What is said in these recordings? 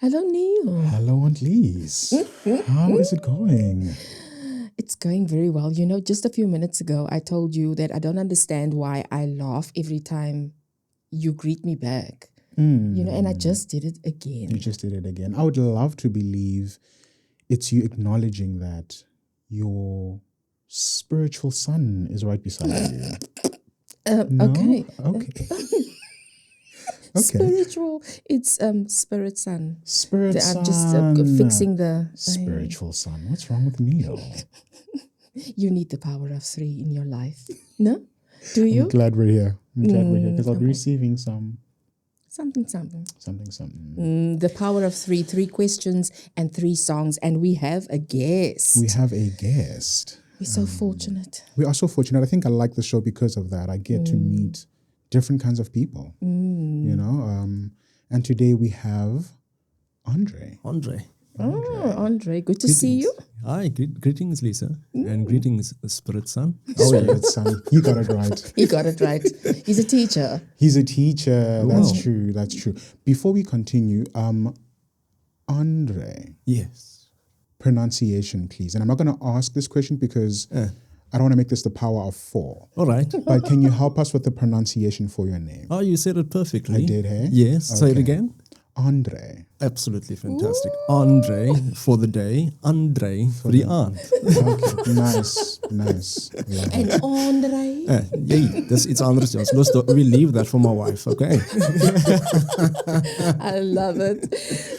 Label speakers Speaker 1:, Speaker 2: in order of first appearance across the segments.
Speaker 1: Hello, Neil.
Speaker 2: Hello, Aunt Lise. How is it going?
Speaker 1: It's going very well. You know, just a few minutes ago, I told you that I don't understand why I laugh every time you greet me back. You know, and I just did it again.
Speaker 2: You just did it again. I would love to believe it's you acknowledging that your spiritual son is right beside you. No?
Speaker 1: Okay.
Speaker 2: Okay.
Speaker 1: Spiritual. It's spirit son.
Speaker 2: Spirit
Speaker 1: I'm just
Speaker 2: son.
Speaker 1: fixing the
Speaker 2: Spiritual son. What's wrong with Neil?
Speaker 1: You need the power of 3 in your life. No? Do you?
Speaker 2: I'm glad we're here. Because I'll be receiving
Speaker 1: Something.
Speaker 2: something.
Speaker 1: The power of 3 questions and 3 songs, and we have a guest.
Speaker 2: We have a guest.
Speaker 1: We're so fortunate.
Speaker 2: We are so fortunate. I think I like the show because of that. I get to meet different kinds of people, you know. And today we have Andre.
Speaker 3: Andre.
Speaker 1: Andre, good to see you.
Speaker 3: Hi, greetings, Lisa. And greetings, Spirit Son.
Speaker 2: Spirit son. You got it right.
Speaker 1: He got it right. He's a teacher.
Speaker 2: He's a teacher.
Speaker 3: Wow.
Speaker 2: That's true. That's true. Before we continue, Andre.
Speaker 3: Yes.
Speaker 2: Pronunciation, please. And I'm not going to ask this question because I don't want to make this the power of 4.
Speaker 3: All right.
Speaker 2: But can you help us with the pronunciation for your name?
Speaker 3: Oh, you said it perfectly.
Speaker 2: I did, hey?
Speaker 3: Yes. Say it again.
Speaker 2: Andre.
Speaker 3: Absolutely fantastic. Andre for the day, Andre for the aunt.
Speaker 2: Okay, nice. Love
Speaker 1: And
Speaker 2: it.
Speaker 1: Andre.
Speaker 3: It's Andre's job. We leave that for my wife, okay?
Speaker 1: I love it.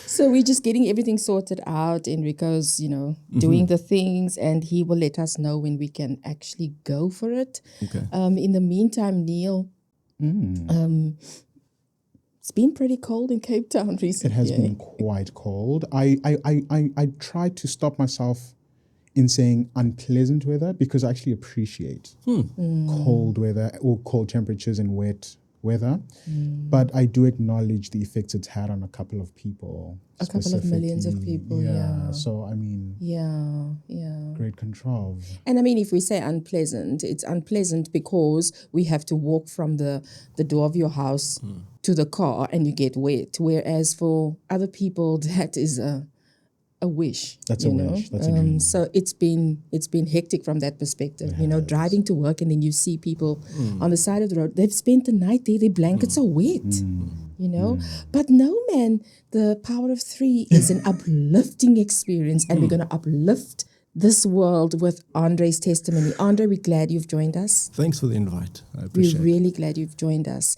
Speaker 1: So we're just getting everything sorted out. Enrico's, doing the things, and he will let us know when we can actually go for it.
Speaker 3: Okay.
Speaker 1: In the meantime, Neil, it's been pretty cold in Cape Town recently.
Speaker 2: It has been quite cold. I tried to stop myself in saying unpleasant weather because I actually appreciate cold weather or cold temperatures and wet weather. But I do acknowledge the effects it's had on a couple of people.
Speaker 1: A couple of millions of people, yeah.
Speaker 2: So, I mean,
Speaker 1: Yeah.
Speaker 2: great control.
Speaker 1: And I mean, if we say unpleasant, it's unpleasant because we have to walk from the door of your house to the car and you get wet. Whereas for other people, that is a wish.
Speaker 2: That's a wish. That's a dream.
Speaker 1: So it's been hectic from that perspective. Driving to work and then you see people on the side of the road. They've spent the night there. Their blankets are wet. But no, man, the power of 3 is an uplifting experience, and we're going to uplift this world with Andre's testimony. Andre, we're glad you've joined us.
Speaker 3: Thanks for the invite. I appreciate
Speaker 1: We're really glad you've joined us.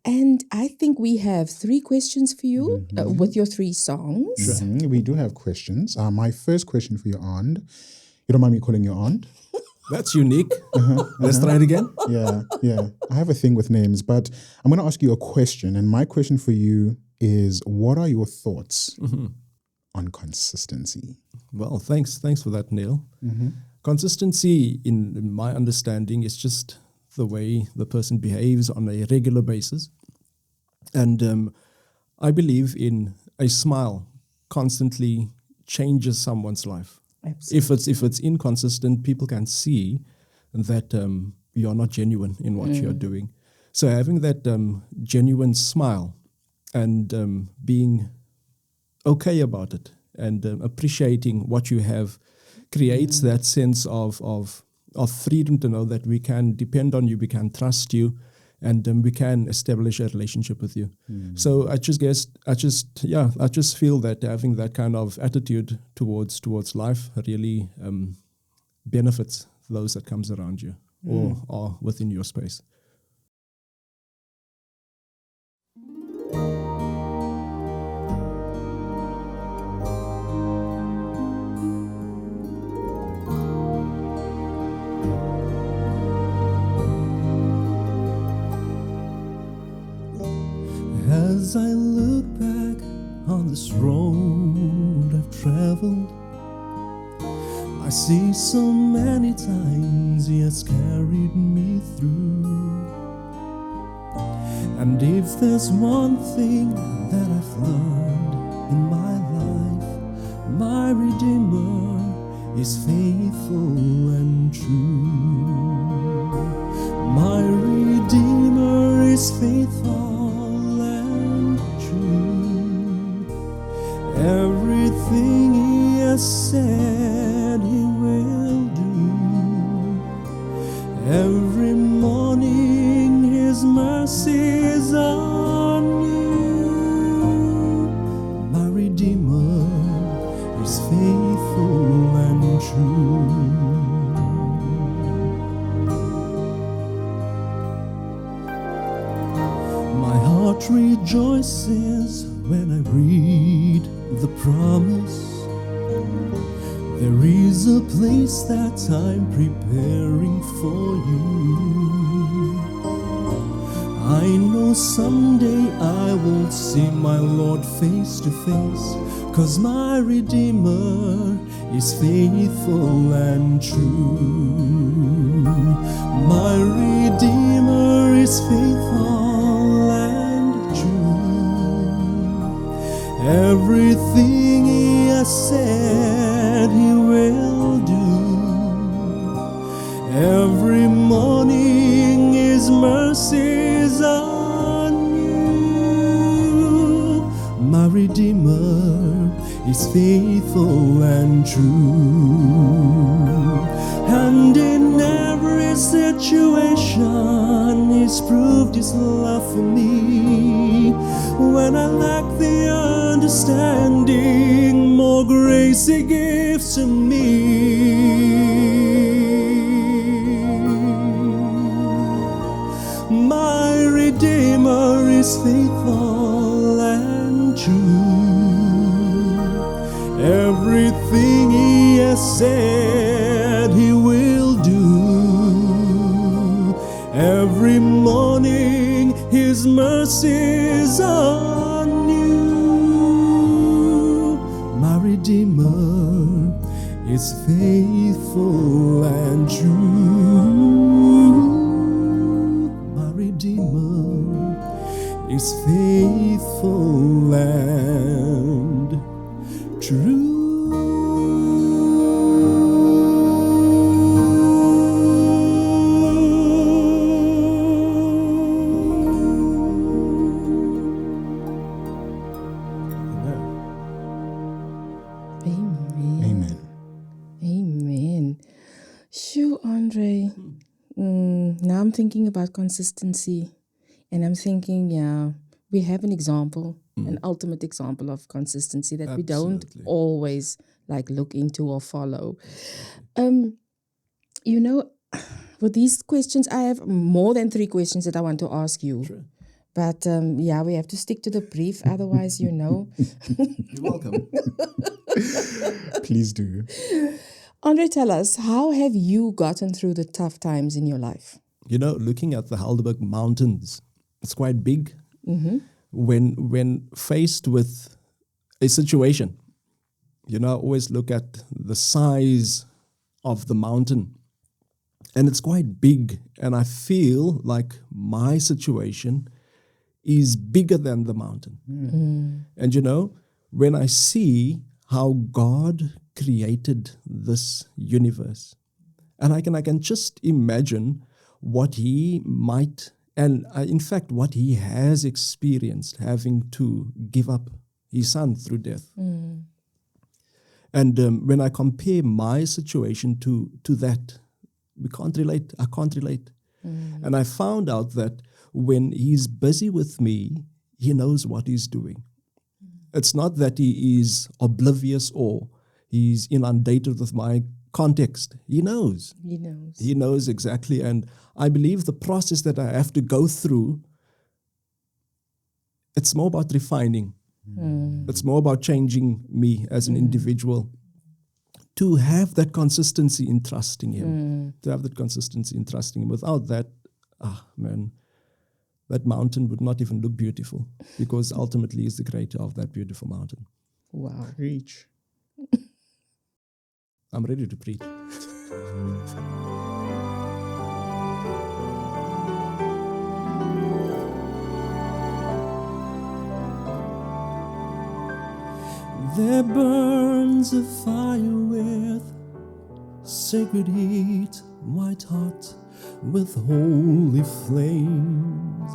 Speaker 1: And I think we have 3 questions for you with your 3 songs.
Speaker 2: We do have questions. My first question for your aunt. You don't mind me calling you aunt?
Speaker 3: That's unique. Let's try it again.
Speaker 2: Yeah. I have a thing with names, but I'm going to ask you a question. And my question for you is, what are your thoughts on consistency?
Speaker 3: Well, thanks for that, Neil. Consistency, in my understanding, is just the way the person behaves on a regular basis. And I believe in a smile constantly changes someone's life.
Speaker 1: Absolutely.
Speaker 3: If it's inconsistent, people can see that you're not genuine in what you're doing. So having that genuine smile and being okay about it and appreciating what you have creates that sense of freedom to know that we can depend on you, we can trust you, and we can establish a relationship with you. So I just feel that having that kind of attitude towards life really benefits those that comes around you or are within your space.
Speaker 4: As I look back on this road I've traveled, I see so many times He has carried me through. And if there's one thing that I've learned in my life, my Redeemer is faithful and true. My Redeemer is faithful and true. has said He will do. Every morning His mercies are new. My Redeemer is faithful and true. My heart rejoices when I read the promise. There is a place that I'm preparing for you. I know someday I will see my Lord face to face, 'cause my Redeemer is faithful and true. My Redeemer is faithful and true. Everything He has said He will do. Every morning His mercies are new. My Redeemer is faithful and true. And in every situation He's proved His love for me. When I lack the understanding, more grace He gives to me. My Redeemer is faithful and true. Everything He has said He will do. Every morning His mercies are new. My Redeemer is faithful and true. My Redeemer is faithful and true.
Speaker 1: Amen.
Speaker 2: Amen.
Speaker 1: Amen. Shoo, Andre. Now I'm thinking about consistency. And I'm thinking, yeah, we have an example, an ultimate example of consistency that we don't
Speaker 3: Absolutely.
Speaker 1: always like look into or follow. You know, with these questions, I have more than 3 questions that I want to ask you.
Speaker 3: Sure.
Speaker 1: But yeah, we have to stick to the brief. Otherwise, you know.
Speaker 3: You're welcome.
Speaker 2: Please do.
Speaker 1: Andre, tell us, how have you gotten through the tough times in your life?
Speaker 3: You know, looking at the Helderberg Mountains, it's quite big. When faced with a situation, you know, I always look at the size of the mountain, and it's quite big. And I feel like my situation is bigger than the mountain. And you know, when I see how God created this universe, and I can just imagine what He might, and in fact, what He has experienced, having to give up His Son through death. And when I compare my situation to that, we can't relate. I can't relate. And I found out that when He's busy with me, He knows what He's doing. It's not that He is oblivious or He's inundated with my context. He knows.
Speaker 1: He knows.
Speaker 3: He knows exactly. And I believe the process that I have to go through, it's more about refining. It's more about changing me as an individual. To have that consistency in trusting Him. To have that consistency in trusting Him. Without that, man, that mountain would not even look beautiful, because ultimately He's the creator of that beautiful mountain.
Speaker 1: Wow.
Speaker 2: Preach.
Speaker 3: I'm ready to preach.
Speaker 4: There burns a fire with sacred heat, white hot with holy flames.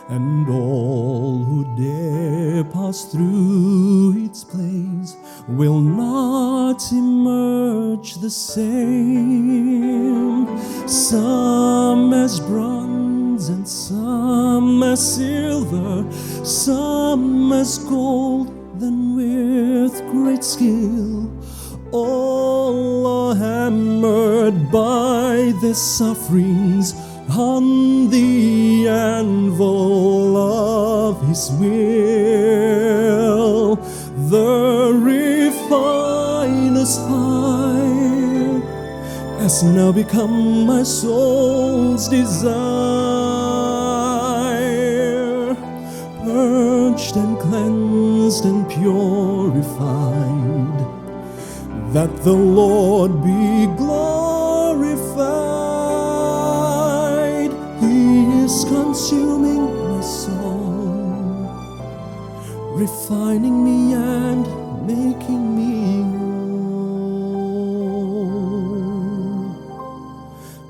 Speaker 4: and all who dare pass through its place will not emerge the same. Some as bronze and some as silver, some as gold, then with great skill. All are hammered by their sufferings on the anvil of His will. The refiner's fire has now become my soul's desire, purged and cleansed and purified, that the Lord be glorified. He is consuming my soul, refining me and making me whole.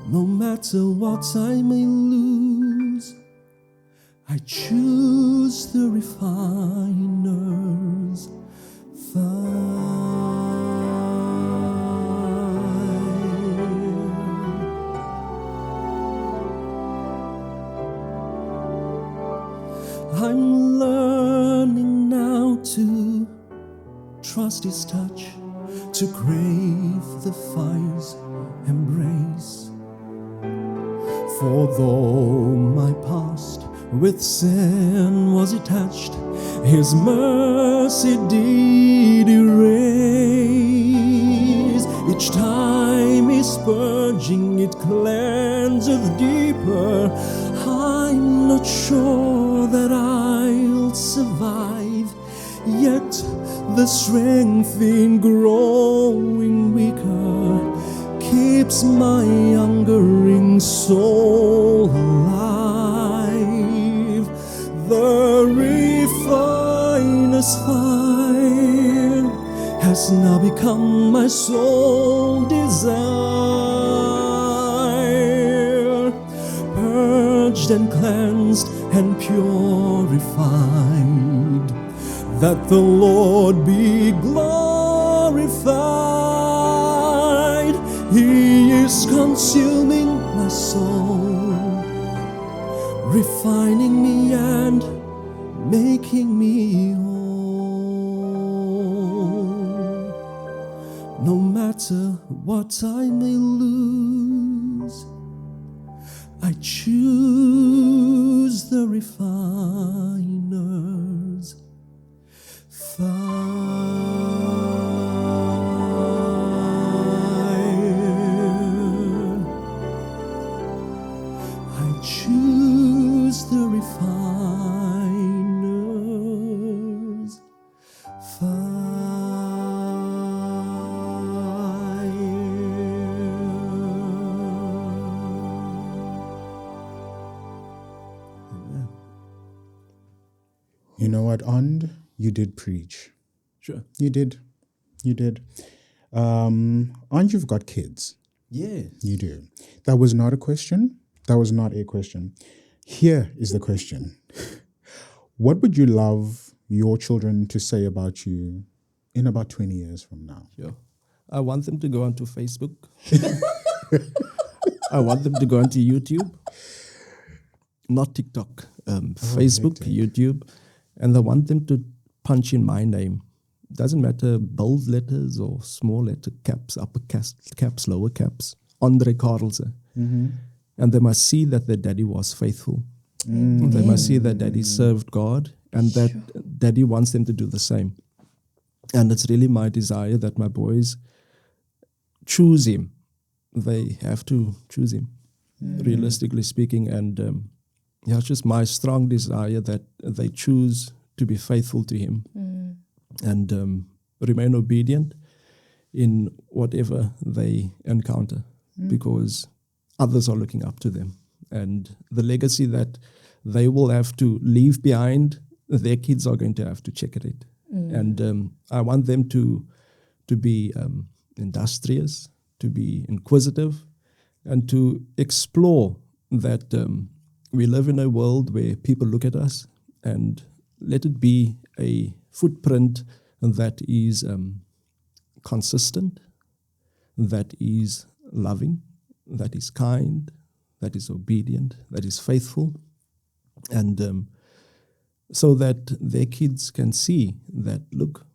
Speaker 4: No matter what I may lose, I choose the refiner's fire. I'm learning now to trust His touch, to crave the fire's embrace. For though my past with sin was attached, His mercy did erase. Each time His purging, it cleanseth deeper. I'm not sure that I'll survive, yet the strength in growing weaker keeps my hungering soul alive. The refiner's fire has now become my sole desire, purged and cleansed and purified, that the Lord be glorified. He is consuming my soul, refining me and making me whole. No matter what I may lose, I choose the refiner's fire. I choose the refiner's fire.
Speaker 2: You know what, And? You did preach.
Speaker 4: Sure.
Speaker 2: You did. You did. And you've got kids.
Speaker 4: Yeah.
Speaker 2: You do. That was not a question. That was not a question. Here is the question. What would you love your children to say about you in about 20 years from now?
Speaker 3: Sure. I want them to go onto Facebook. I want them to go onto YouTube. Not TikTok. Facebook, YouTube. And I want them to punch in my name. Doesn't matter bold letters or small letter caps, upper caps, lower caps. Andre Carelse.
Speaker 2: Mm-hmm.
Speaker 3: And they must see that their daddy was faithful. Mm. They must see that daddy served God and that daddy wants them to do the same. And it's really my desire that my boys choose him. They have to choose him, realistically speaking. And it's just my strong desire that they choose to be faithful to him and remain obedient in whatever they encounter because others are looking up to them. And the legacy that they will have to leave behind, their kids are going to have to check it. And I want them to be industrious, to be inquisitive, and to explore that we live in a world where people look at us, and let it be a footprint that is consistent, that is loving, that is kind, that is obedient, that is faithful, and so that their kids can see that, look,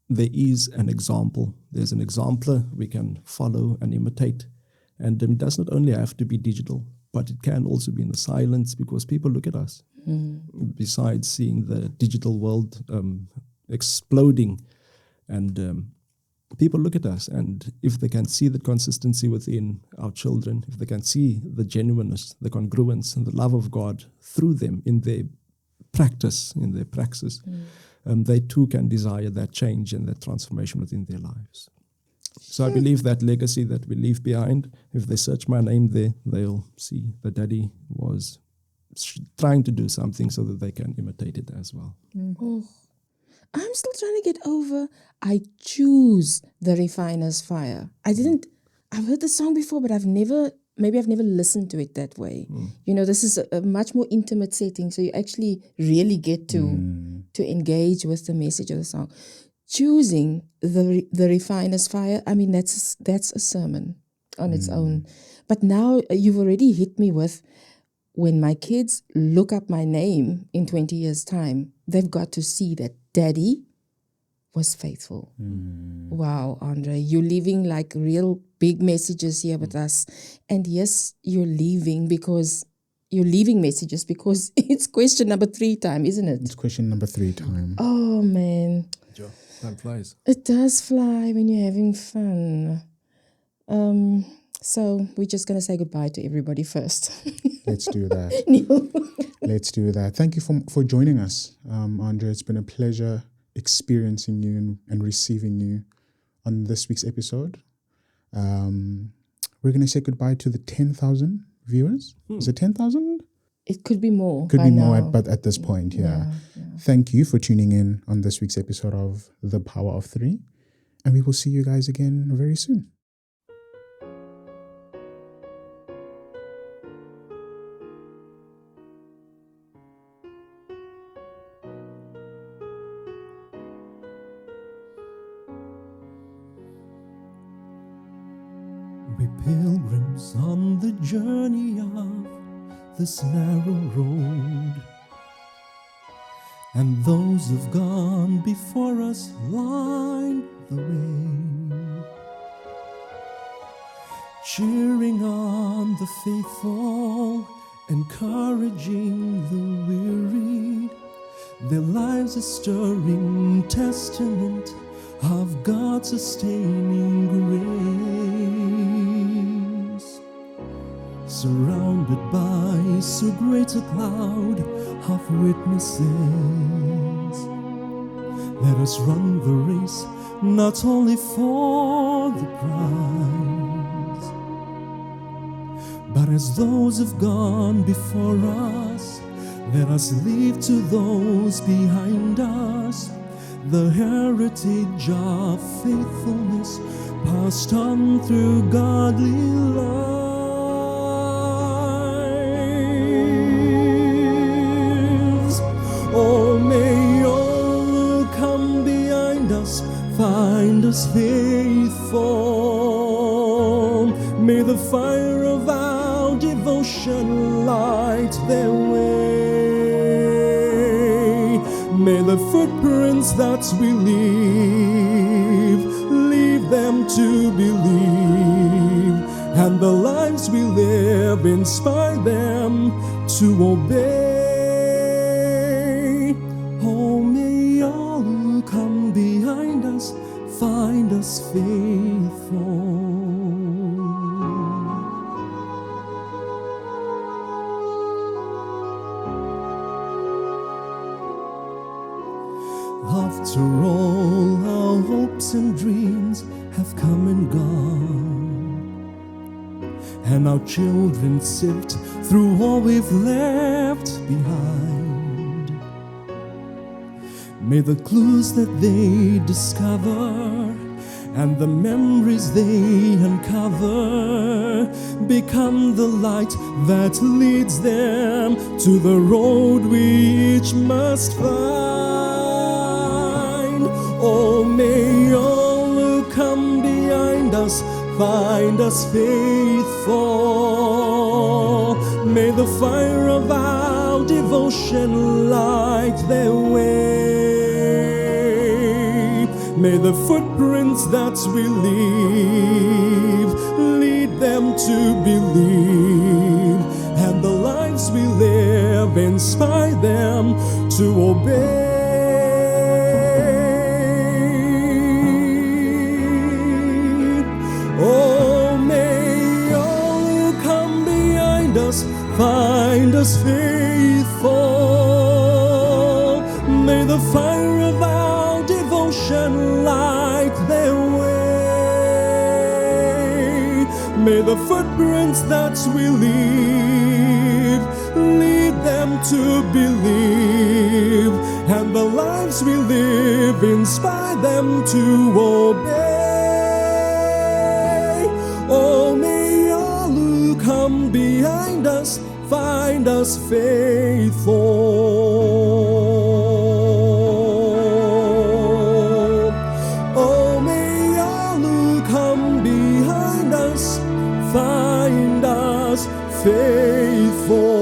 Speaker 3: there is an example. There's an exemplar we can follow and imitate. And it does not only have to be digital, but it can also be in the silence, because people look at us. Besides seeing the digital world exploding, and people look at us, and if they can see the consistency within our children, if they can see the genuineness, the congruence, and the love of God through them in their practice, in their praxis, they too can desire that change and that transformation within their lives. So I believe that legacy that we leave behind, if they search my name there, they'll see that Daddy was trying to do something so that they can imitate it as well.
Speaker 1: Oh, I'm still trying to get over, I choose the refiner's fire. I've heard the song before, but I've never listened to it that way. This is a much more intimate setting, so you actually really get to engage with the message of the song. Choosing the refiner's fire, I mean, that's a sermon on its own. But now you've already hit me with, when my kids look up my name in 20 years' time, they've got to see that Daddy was faithful. Wow, Andre, you're leaving like real big messages here with us. And yes, you're leaving messages because it's question number 3 time, isn't it?
Speaker 2: It's question number 3 time.
Speaker 1: Oh, man.
Speaker 3: Sure. Time flies.
Speaker 1: It does fly when you're having fun. So we're just going to say goodbye to everybody first.
Speaker 2: Let's do that. Let's do that. Thank you for joining us, Andre. It's been a pleasure experiencing you and receiving you on this week's episode. We're going to say goodbye to the 10,000 viewers. Is it 10,000?
Speaker 1: It could be more.
Speaker 2: Could be more,
Speaker 1: now.
Speaker 2: but at this point, yeah. Thank you for tuning in on this week's episode of The Power of 3. And we will see you guys again very soon.
Speaker 4: We pilgrims on the journey of this narrow road, and those who've gone before us line the way, cheering on the faithful, encouraging the weary. Their lives a stirring testament of God's sustaining grace. Surrounded by so great a cloud of witnesses, let us run the race, not only for the prize, but as those who've gone before us, let us leave to those behind us the heritage of faithfulness passed on through godly lives. Oh, may all who come behind us find us faithful. May the fire of our devotion light their way. May the footprints that we leave them to believe, and the lives we live inspire them to obey. Oh, may all who come behind us find us faithful. After all, our hopes and dreams have come and gone, and our children sift through all we've left behind. May the clues that they discover and the memories they uncover become the light that leads them to the road we each must find. Oh, may all who come behind us find us faithful. May the fire of our devotion light their way. May the footprints that we leave lead them to believe, and the lives we live inspire them to obey. Oh, may all who come behind us find us faithful. May the fire of our devotion light their way. May the footprints that we leave lead them to believe, and the lives we live inspire them to obey. Oh, may all who come behind us find us faithful. Oh, may all who come behind us find us faithful.